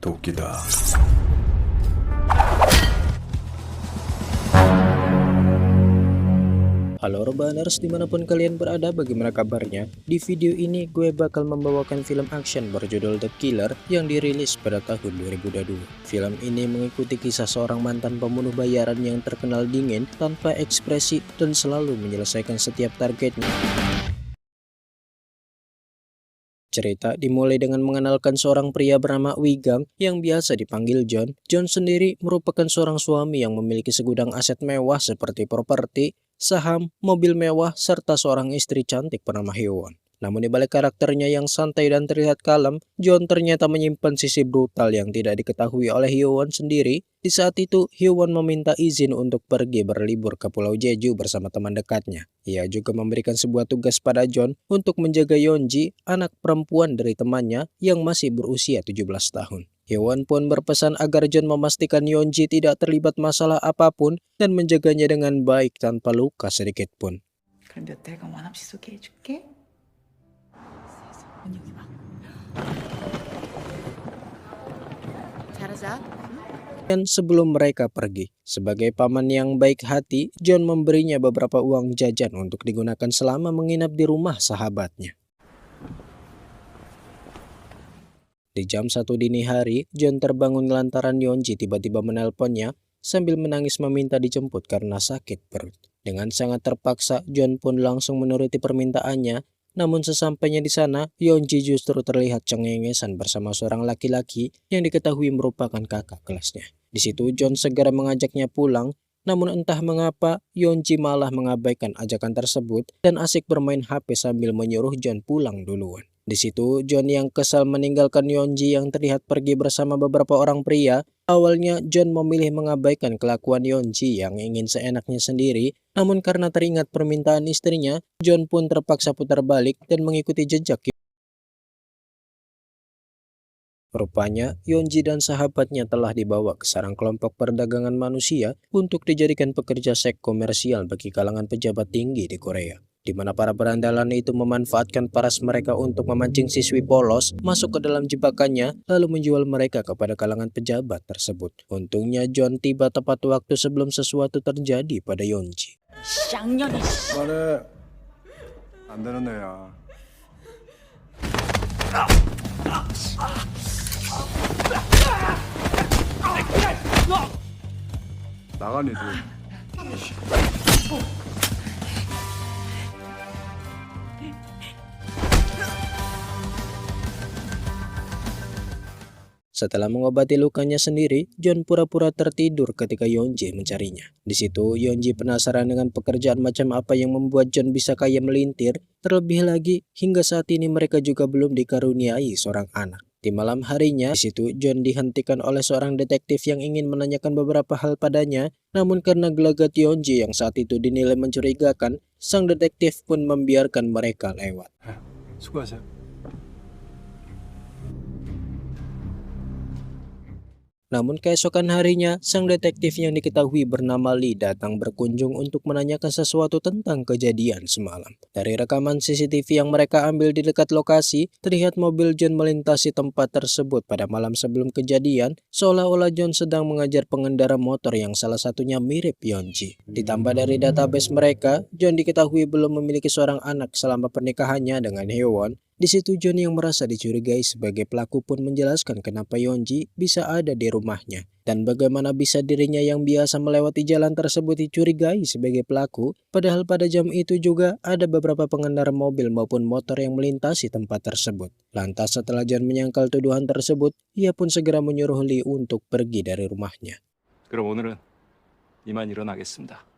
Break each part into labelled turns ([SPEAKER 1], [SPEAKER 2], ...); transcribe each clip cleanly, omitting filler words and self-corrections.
[SPEAKER 1] 도끼다.
[SPEAKER 2] Halo Urbaners dimanapun kalian berada, bagaimana kabarnya? Di video ini gue bakal membawakan film action berjudul The Killer yang dirilis pada tahun 2022. Film ini mengikuti kisah seorang mantan pembunuh bayaran yang terkenal dingin, tanpa ekspresi, dan selalu menyelesaikan setiap targetnya. Cerita dimulai dengan mengenalkan seorang pria bernama Wigang yang biasa dipanggil John. John sendiri merupakan seorang suami yang memiliki segudang aset mewah seperti properti, saham, mobil mewah, serta seorang istri cantik bernama Hyewon. Namun di balik karakternya yang santai dan terlihat kalem, John ternyata menyimpan sisi brutal yang tidak diketahui oleh Hyewon sendiri. Di saat itu, Hyewon meminta izin untuk pergi berlibur ke Pulau Jeju bersama teman dekatnya. Ia juga memberikan sebuah tugas pada John untuk menjaga Yeonji, anak perempuan dari temannya yang masih berusia 17 tahun. Hyewon pun berpesan agar John memastikan Yeonji tidak terlibat masalah apapun dan menjaganya dengan baik tanpa luka sedikit pun.
[SPEAKER 3] 그럼 몇 달간 원 없이 소개해줄게. 언니 봐. 잘하자.
[SPEAKER 2] Dan sebelum mereka pergi, sebagai paman yang baik hati, John memberinya beberapa uang jajan untuk digunakan selama menginap di rumah sahabatnya. Di jam 1 dini hari, John terbangun lantaran Yeonji tiba-tiba menelponnya sambil menangis meminta dijemput karena sakit perut. Dengan sangat terpaksa, John pun langsung menuruti permintaannya. Namun sesampainya di sana, Yeonji justru terlihat cengengesan bersama seorang laki-laki yang diketahui merupakan kakak kelasnya. Di situ John segera mengajaknya pulang, namun entah mengapa Yeonji malah mengabaikan ajakan tersebut dan asik bermain HP sambil menyuruh John pulang duluan. Di situ John yang kesal meninggalkan Yeonji yang terlihat pergi bersama beberapa orang pria. Awalnya John memilih mengabaikan kelakuan Yeonji yang ingin seenaknya sendiri, namun karena teringat permintaan istrinya, John pun terpaksa putar balik dan mengikuti jejak. Rupanya, Yeonji dan sahabatnya telah dibawa ke sarang kelompok perdagangan manusia untuk dijadikan pekerja seks komersial bagi kalangan pejabat tinggi di Korea, di mana para berandalan itu memanfaatkan paras mereka untuk memancing siswi polos masuk ke dalam jebakannya, lalu menjual mereka kepada kalangan pejabat tersebut. Untungnya John tiba tepat waktu sebelum sesuatu terjadi pada Yeonji.
[SPEAKER 3] 쌍년이.
[SPEAKER 1] 그만해. 안 되는 애야. 나가니 좀.
[SPEAKER 2] Setelah mengobati lukanya sendiri, John pura-pura tertidur ketika Yeonji mencarinya. Di situ, Yeonji penasaran dengan pekerjaan macam apa yang membuat John bisa kaya melintir. Terlebih lagi, hingga saat ini mereka juga belum dikaruniai seorang anak. Di malam harinya, di situ John dihentikan oleh seorang detektif yang ingin menanyakan beberapa hal padanya. Namun karena gelagat Yeonji yang saat itu dinilai mencurigakan, sang detektif pun membiarkan mereka lewat.
[SPEAKER 1] 수고하세요.
[SPEAKER 2] Namun keesokan harinya, sang detektif yang diketahui bernama Lee datang berkunjung untuk menanyakan sesuatu tentang kejadian semalam. Dari rekaman CCTV yang mereka ambil di dekat lokasi, terlihat mobil John melintasi tempat tersebut pada malam sebelum kejadian, seolah-olah John sedang mengajar pengendara motor yang salah satunya mirip Yeonji. Ditambah dari database mereka, John diketahui belum memiliki seorang anak selama pernikahannya dengan Hyewon. Di situ John yang merasa dicurigai sebagai pelaku pun menjelaskan kenapa Yeonji bisa ada di rumahnya dan bagaimana bisa dirinya yang biasa melewati jalan tersebut dicurigai sebagai pelaku, padahal pada jam itu juga ada beberapa pengendara mobil maupun motor yang melintasi tempat tersebut. Lantas setelah John menyangkal tuduhan tersebut, ia pun segera menyuruh Lee untuk pergi dari rumahnya.
[SPEAKER 4] 그럼 오늘은 이만 일어나겠습니다.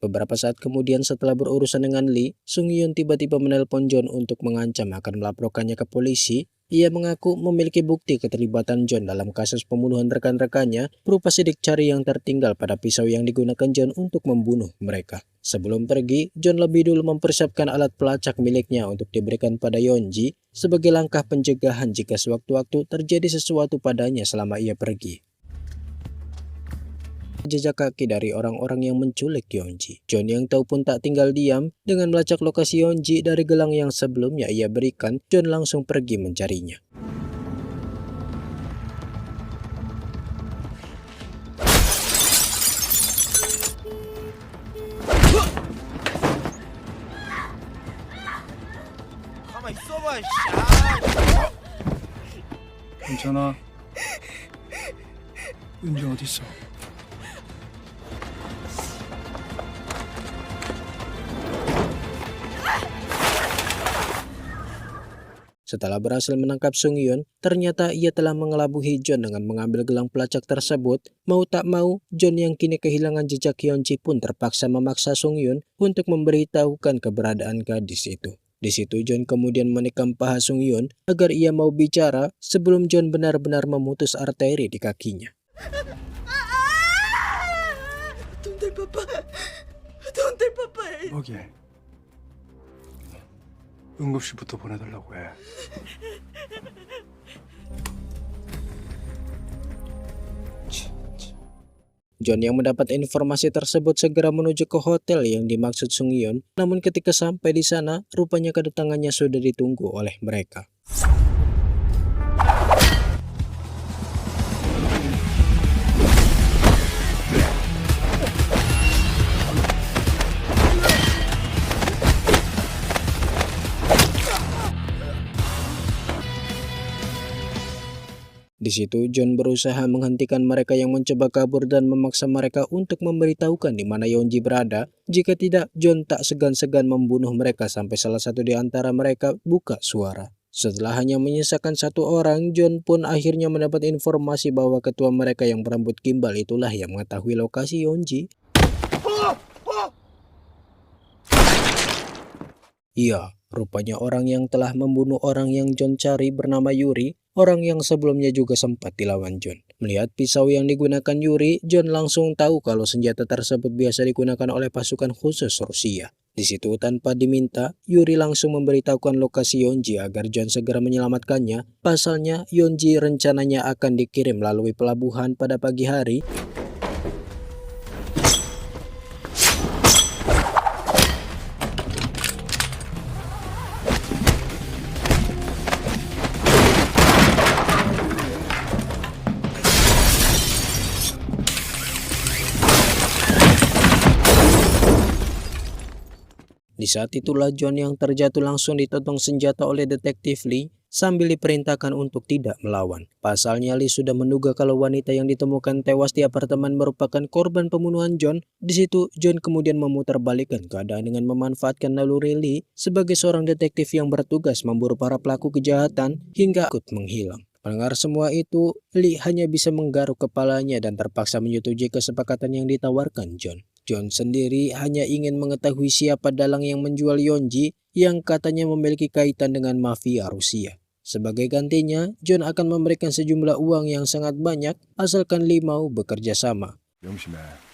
[SPEAKER 2] Beberapa saat kemudian setelah berurusan dengan Lee, Sung Hyun tiba-tiba menelpon John untuk mengancam akan melaporkannya ke polisi. Ia mengaku memiliki bukti keterlibatan John dalam kasus pembunuhan rekan-rekannya berupa sidik jari yang tertinggal pada pisau yang digunakan John untuk membunuh mereka. Sebelum pergi, John lebih dulu mempersiapkan alat pelacak miliknya untuk diberikan pada Yeonji sebagai langkah pencegahan jika sewaktu-waktu terjadi sesuatu padanya selama ia pergi. jejak kaki dari orang-orang yang menculik Yeonji. John yang tahu pun tak tinggal diam. Dengan melacak lokasi Yeonji dari gelang yang sebelumnya ia berikan, John langsung pergi mencarinya.
[SPEAKER 5] 가만 있어봐. 씨. 아,
[SPEAKER 1] 괜찮아. 윤지 어딨어?
[SPEAKER 2] Setelah berhasil menangkap Sung Yun, ternyata ia telah mengelabuhi John dengan mengambil gelang pelacak tersebut. Mau tak mau, John yang kini kehilangan jejak Yeonji pun terpaksa memaksa Sung Yun untuk memberitahukan keberadaan gadis itu. Di situ John kemudian menikam paha Sung Yun agar ia mau bicara sebelum John benar-benar memutus arteri di kakinya.
[SPEAKER 3] 돈 될 빠빠. 돈 될 빠빠.
[SPEAKER 1] 거기에 응급실부터 보내달라고 해.
[SPEAKER 2] John yang mendapat informasi tersebut segera menuju ke hotel yang dimaksud Sung Yun. Namun ketika sampai di sana, rupanya kedatangannya sudah ditunggu oleh mereka. Di situ John berusaha menghentikan mereka yang mencoba kabur dan memaksa mereka untuk memberitahukan di mana Yeonji berada. Jika tidak, John tak segan-segan membunuh mereka sampai salah satu di antara mereka buka suara. Setelah hanya menyisakan satu orang, John pun akhirnya mendapat informasi bahwa ketua mereka yang berambut gimbal itulah yang mengetahui lokasi Yeonji. Iya, rupanya orang yang telah membunuh orang yang John cari bernama Yuri, orang yang sebelumnya juga sempat dilawan John. Melihat pisau yang digunakan Yuri, John langsung tahu kalau senjata tersebut biasa digunakan oleh pasukan khusus Rusia. Di situ tanpa diminta, Yuri langsung memberitahukan lokasi Yeonji agar John segera menyelamatkannya. Pasalnya, Yeonji rencananya akan dikirim melalui pelabuhan pada pagi hari. Di saat itulah John yang terjatuh langsung ditodong senjata oleh detektif Lee sambil diperintahkan untuk tidak melawan. Pasalnya Lee sudah menduga kalau wanita yang ditemukan tewas di apartemen merupakan korban pembunuhan John. Di situ John kemudian memutarbalikkan keadaan dengan memanfaatkan naluri Lee sebagai seorang detektif yang bertugas memburu para pelaku kejahatan hingga ikut menghilang. Mendengar semua itu, Lee hanya bisa menggaruk kepalanya dan terpaksa menyetujui kesepakatan yang ditawarkan John. John sendiri hanya ingin mengetahui siapa dalang yang menjual Yeonji yang katanya memiliki kaitan dengan mafia Rusia. Sebagai gantinya, John akan memberikan sejumlah uang yang sangat banyak asalkan Lee mau bekerja sama.
[SPEAKER 1] 명심해.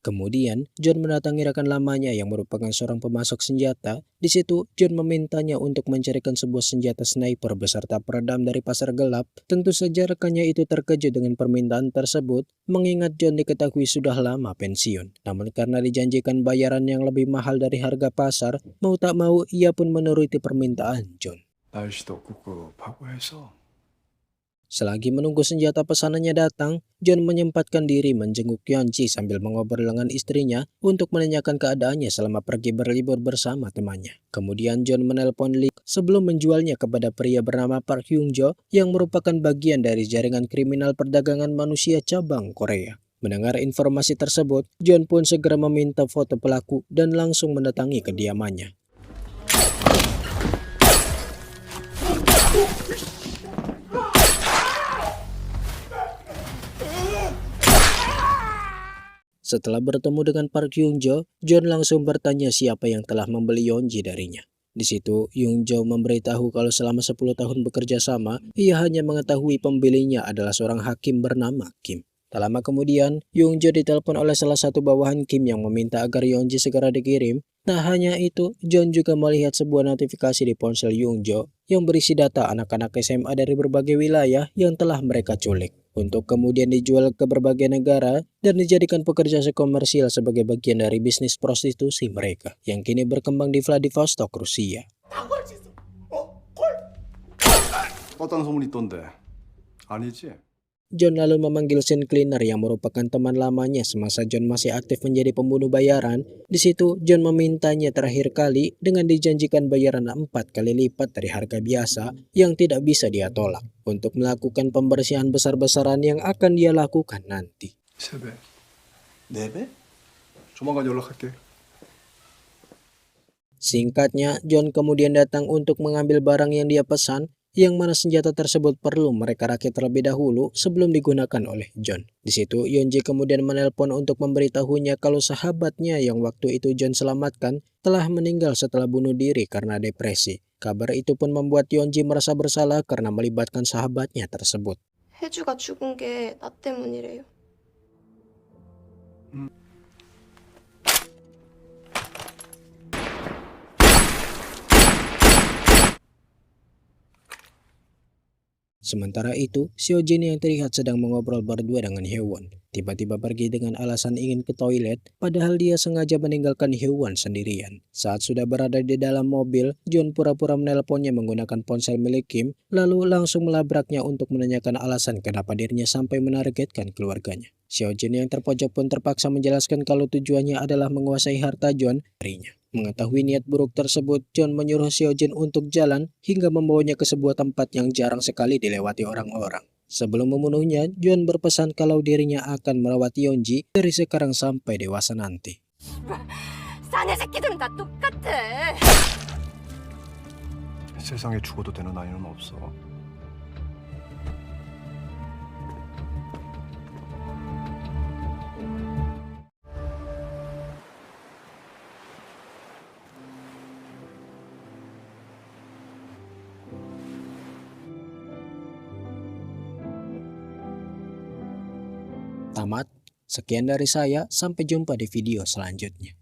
[SPEAKER 2] Kemudian, John mendatangi rekan lamanya yang merupakan seorang pemasok senjata. Di situ, John memintanya untuk mencarikan sebuah senjata sniper beserta peredam dari pasar gelap. Tentu saja rekannya itu terkejut dengan permintaan tersebut, mengingat John diketahui sudah lama pensiun. Namun karena dijanjikan bayaran yang lebih mahal dari harga pasar, mau tak mau ia pun menuruti permintaan John.
[SPEAKER 1] 날씨도 꿉꿉하고 해서
[SPEAKER 2] Selagi menunggu senjata pesanannya datang, John menyempatkan diri menjenguk Yeonji sambil mengobrol dengan istrinya untuk menanyakan keadaannya selama pergi berlibur bersama temannya. Kemudian John menelpon Lee sebelum menjualnya kepada pria bernama Park Hyung Jo yang merupakan bagian dari jaringan kriminal perdagangan manusia cabang Korea. Mendengar informasi tersebut, John pun segera meminta foto pelaku dan langsung mendatangi kediamannya. Setelah bertemu dengan Park Hyung Jo, John langsung bertanya siapa yang telah membeli Yeonji darinya. Di situ, Hyung Jo memberitahu kalau selama 10 tahun bekerja sama, ia hanya mengetahui pembelinya adalah seorang hakim bernama Kim. Tak lama kemudian, Hyung Jo ditelepon oleh salah satu bawahan Kim yang meminta agar Yeonji segera dikirim. Tak hanya itu, John juga melihat sebuah notifikasi di ponsel Hyung Jo yang berisi data anak-anak SMA dari berbagai wilayah yang telah mereka culik. untuk kemudian dijual ke berbagai negara dan dijadikan pekerja komersial sebagai bagian dari bisnis prostitusi mereka yang kini berkembang di Vladivostok, Rusia.
[SPEAKER 1] 떴다는 소문이 있던데. 아니지?
[SPEAKER 2] John lalu memanggil Sean Cleaner yang merupakan teman lamanya semasa John masih aktif menjadi pembunuh bayaran. Di situ, John memintanya terakhir kali dengan dijanjikan bayaran 4 kali lipat dari harga biasa yang tidak bisa dia tolak untuk melakukan pembersihan besar-besaran yang akan dia lakukan nanti.
[SPEAKER 1] 3배.
[SPEAKER 5] 4배?
[SPEAKER 1] 조만간 연락할게.
[SPEAKER 2] Singkatnya, John kemudian datang untuk mengambil barang yang dia pesan, yang mana senjata tersebut perlu mereka rakit terlebih dahulu sebelum digunakan oleh John. Di situ, Yonji kemudian menelpon untuk memberitahunya kalau sahabatnya yang waktu itu John selamatkan telah meninggal setelah bunuh diri karena depresi. Kabar itu pun membuat Yonji merasa bersalah karena melibatkan sahabatnya tersebut.
[SPEAKER 6] 혜주가 죽은 게 나 때문이래요.
[SPEAKER 2] Sementara itu, Seojin yang terlihat sedang mengobrol berdua dengan Hyewon tiba-tiba pergi dengan alasan ingin ke toilet, padahal dia sengaja meninggalkan Hyewon sendirian. Saat sudah berada di dalam mobil, John pura-pura menelponnya menggunakan ponsel milik Kim, lalu langsung melabraknya untuk menanyakan alasan kenapa dirinya sampai menargetkan keluarganya. Seojin yang terpojok pun terpaksa menjelaskan kalau tujuannya adalah menguasai harta John darinya. Mengetahui niat buruk tersebut, John menyuruh Seojin untuk jalan hingga membawanya ke sebuah tempat yang jarang sekali dilewati orang-orang. Sebelum membunuhnya, John berpesan kalau dirinya akan merawat Yonji dari sekarang sampai dewasa nanti.
[SPEAKER 3] 싸네 새끼들은 다 똑같아.
[SPEAKER 1] 세상에 죽어도 되는 아이는 없어.
[SPEAKER 2] Tamat. Sekian dari saya, sampai jumpa di video selanjutnya.